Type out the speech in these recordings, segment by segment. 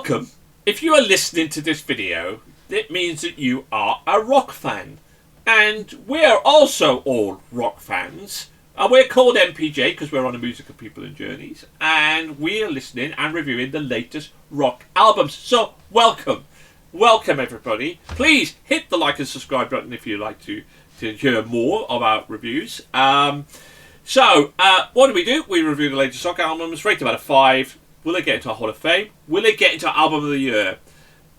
welcome. If you are listening to this video, it means that you are a rock fan. And we're also all rock fans. We're called MPJ because we're on a music of people and journeys. And we're listening and reviewing the latest rock albums. So, welcome. Welcome, everybody. Please hit the like and subscribe button if you'd like to hear more of our reviews. So, what do? We review the latest rock albums, rate them out of 5. Will they get into our Hall of Fame? Will they get into our Album of the Year?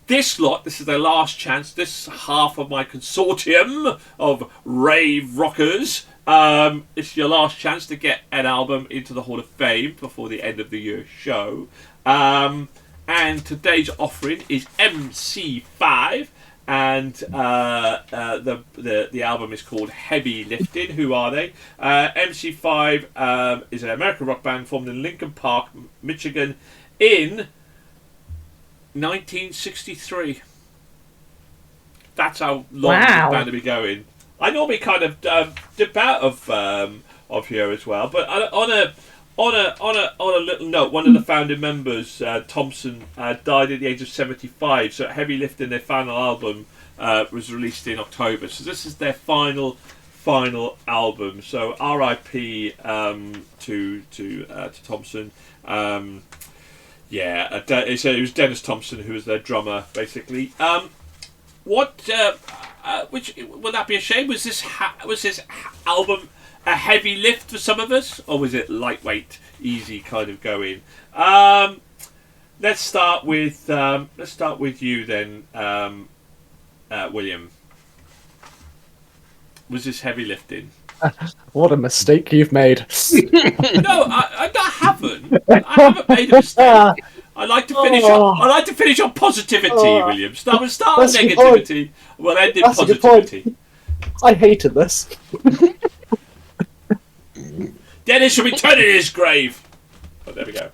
This is their last chance. This half of my consortium of rave rockers. It's your last chance to get an album into the Hall of Fame before the end of the year show. And today's offering is MC5. And the album is called Heavy Lifting. Who are they? MC5 is an American rock band formed in Lincoln Park, Michigan in 1963. That's how long this band will be going. I normally kind of dip out of here as well, but on a little note, one of the founding members, Thompson, died at the age of 75. So Heavy Lifting, their final album, was released in October. So this is their final album. So R.I.P. to Thompson. It was Dennis Thompson who was their drummer, basically. Which would that be a shame? Was this album a heavy lift for some of us, or was it lightweight, easy kind of going? Let's start with you then, William. Was this heavy lifting? What a mistake you've made. No, I haven't. I haven't made a mistake. I like to finish on positivity, William. Start on negativity. We'll end in positivity. I hated this. Dennis should be turning in his grave. Oh, there we go.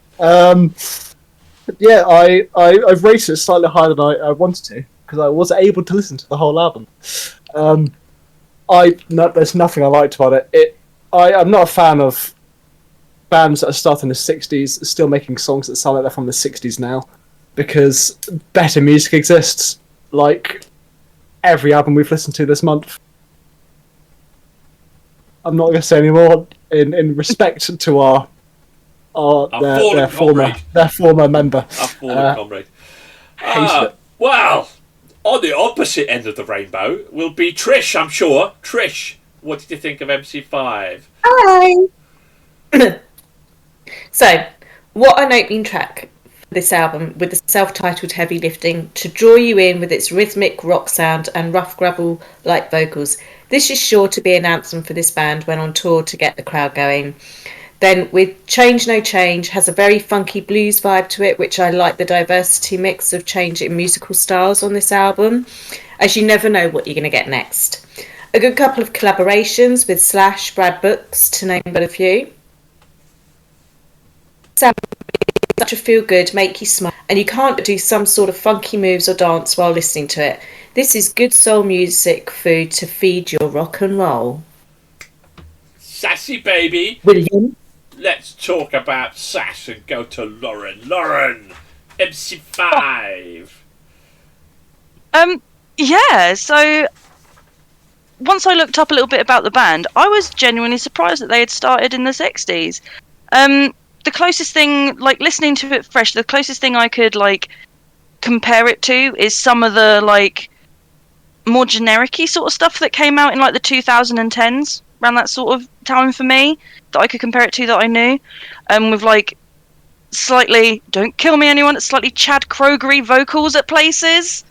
I've rated it slightly higher than I wanted to because I was able to listen to the whole album. There's nothing I liked about it. I'm not a fan of bands that are starting in the 60s still making songs that sound like they're from the 60s now, because better music exists, like every album we've listened to this month. I'm not going to say any more in respect to their former member. Our fallen comrade. Well, on the opposite end of the rainbow will be Trish, I'm sure. Trish, what did you think of MC5? Hi! So, what an opening track for this album with the self-titled Heavy Lifting to draw you in with its rhythmic rock sound and rough gravel-like vocals. This is sure to be an anthem for this band when on tour to get the crowd going. Then with Change No Change has a very funky blues vibe to it, which I like the diversity mix of change in musical styles on this album, as you never know what you're going to get next. A good couple of collaborations with Slash, Brad Brooks, to name but a few. Such a feel-good, make you smile, and you can't do some sort of funky moves or dance while listening to it. This is good soul music food to feed your rock and roll. Sassy baby. William? Let's talk about sass and go to Lauren. Lauren, MC5. So once I looked up a little bit about the band, I was genuinely surprised that they had started in the 60s. The closest thing, like listening to it fresh, the closest thing I could like compare it to is some of the like more generic-y sort of stuff that came out in like the 2010s, around that sort of time for me, that I could compare it to that I knew, with like slightly, don't kill me anyone, slightly Chad Krogery vocals at places.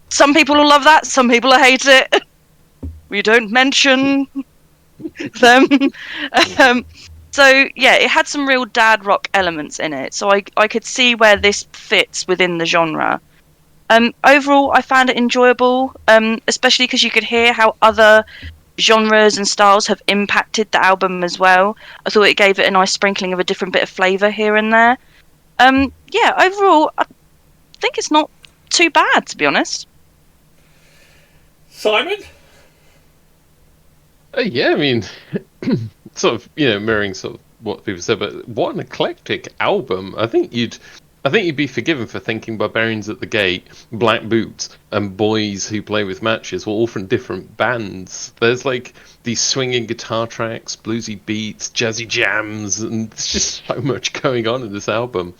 Some people will love that, some people will hate it. We don't mention them. So yeah, it had some real dad rock elements in it, so I could see where this fits within the genre. Overall, I found it enjoyable, especially because you could hear how other genres and styles have impacted the album as well. I thought it gave it a nice sprinkling of a different bit of flavour here and there. Overall, I think it's not too bad, to be honest. Simon? I mean, sort of, mirroring sort of what people said, but what an eclectic album. I think you'd I think you'd be forgiven for thinking Barbarians at the Gate, Black Boots, and Boys Who Play with Matches were all from different bands. There's like these swinging guitar tracks, bluesy beats, jazzy jams, and there's just so much going on in this album.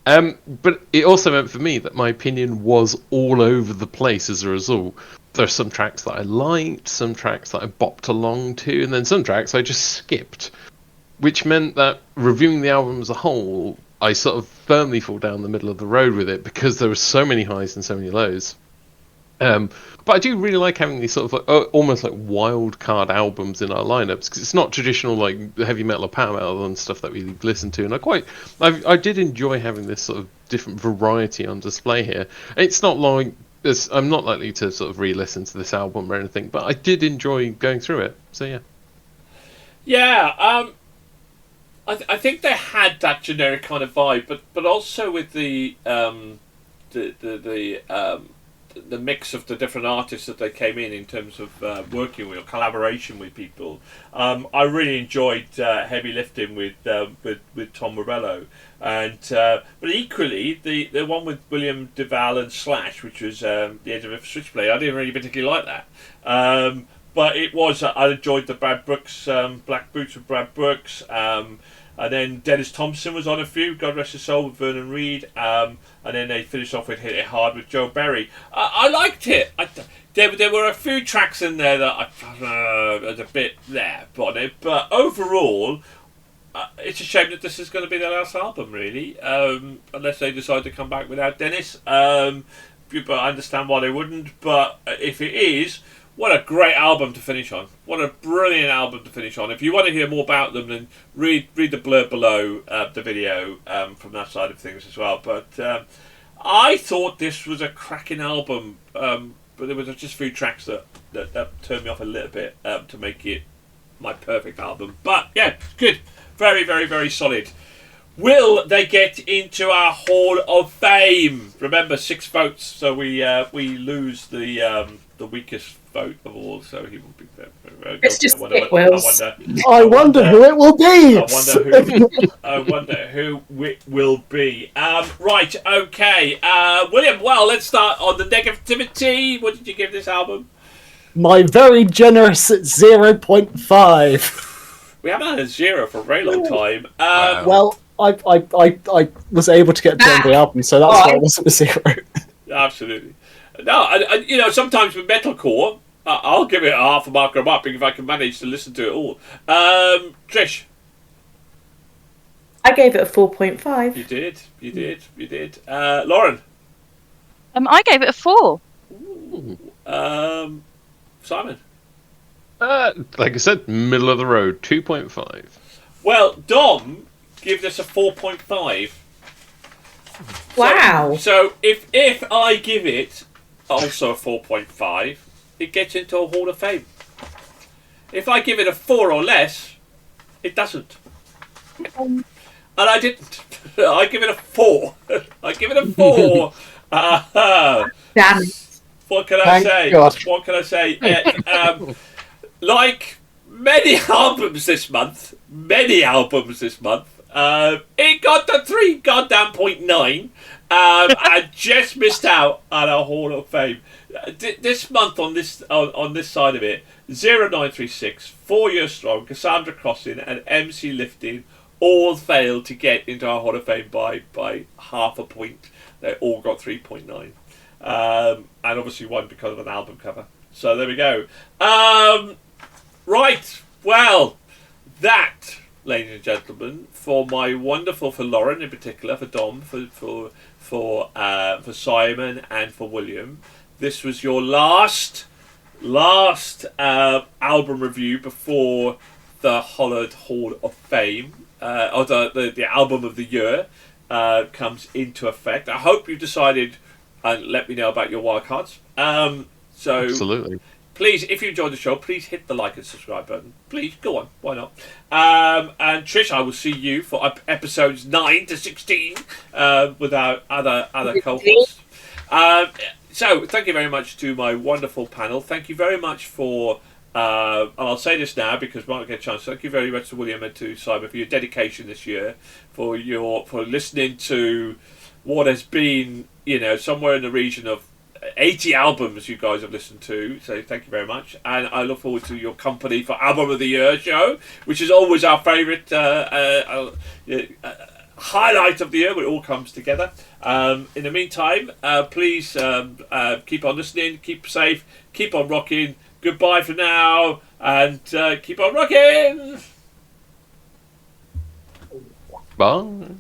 But it also meant for me that my opinion was all over the place as a result. There are some tracks that I liked, some tracks that I bopped along to, and then some tracks I just skipped. Which meant that reviewing the album as a whole, I sort of firmly fall down the middle of the road with it because there were so many highs and so many lows. But I do really like having these sort of almost like wild card albums in our lineups because it's not traditional like heavy metal or power metal and stuff that we listen to. And I did enjoy having this sort of different variety on display here. It's not like I'm not likely to sort of re-listen to this album or anything, but I did enjoy going through it. So yeah. Yeah. I think they had that generic kind of vibe, but also with the mix of the different artists that they came in terms of working with or collaboration with people. I really enjoyed Heavy Lifting with Tom Morello, and but equally the one with William Duval and Slash, which was The Edge of a Switchblade. I didn't really particularly like that. But it was, I enjoyed the Brad Brooks, Black Boots with Brad Brooks, and then Dennis Thompson was on a few, God rest his soul, with Vernon Reid, and then they finished off with Hit It Hard with Joe Berry. I liked it. There were a few tracks in there that was a bit there, but overall, it's a shame that this is going to be their last album, really, unless they decide to come back without Dennis. But I understand why they wouldn't, but if it is, what a great album to finish on. What a brilliant album to finish on. If you want to hear more about them, then read the blurb below the video from that side of things as well. But I thought this was a cracking album, but there was just a few tracks that turned me off a little bit to make it my perfect album. But yeah, good. Very, very, very solid. Will they get into our Hall of Fame? Remember, 6 votes, so we lose the weakest vote of all, so he will be there. It's just I wonder who it will be. I wonder who it will be. Right, okay. William, well, let's start on the negativity. What did you give this album? My very generous 0.5. We haven't had a 0 for a very long time. Well, I was able to get to the end of the album, so that's why it wasn't a 0. Absolutely. No, sometimes with metalcore, I'll give it a half a mark or a mark if I can manage to listen to it all. Trish? I gave it a 4.5. You did. Lauren? I gave it a 4. Simon? Like I said, middle of the road, 2.5. Well, Dom gives us a 4.5. Wow. So if I give it also a 4.5, it gets into a Hall of Fame. If I give it a 4 or less, it doesn't. And I didn't. I give it a 4. I give it a 4. Damn it. What can I Thank say? God. What can I say? Like many albums this month, it got the 3.9. I just missed out on a Hall of Fame. This month on this side of it, 0936, 4 Years Strong, Cassandra Crossing, and MC Lifting all failed to get into our Hall of Fame by half a point. They all got 3.9, and obviously one because of an album cover. So there we go. Right, well, that, ladies and gentlemen, for Lauren in particular, for Dom, for Simon, and for William. This was your last album review before the Hollard Hall of Fame, or the album of the year comes into effect. I hope you've decided, and let me know about your wildcards. So Absolutely. Please, if you enjoyed the show, please hit the like and subscribe button. Please, go on. Why not? And Trish, I will see you for episodes 9 to 16 with our other co-hosts. So, thank you very much to my wonderful panel. Thank you very much for, and I'll say this now because we might get a chance. Thank you very much to William and to Simon for your dedication this year, for listening to what has been, somewhere in the region of 80 albums you guys have listened to. So thank you very much, and I look forward to your company for Album of the Year show, which is always our favourite highlight of the year when it all comes together. In the meantime, please keep on listening, keep safe, keep on rocking. Goodbye for now, and keep on rocking. Bye.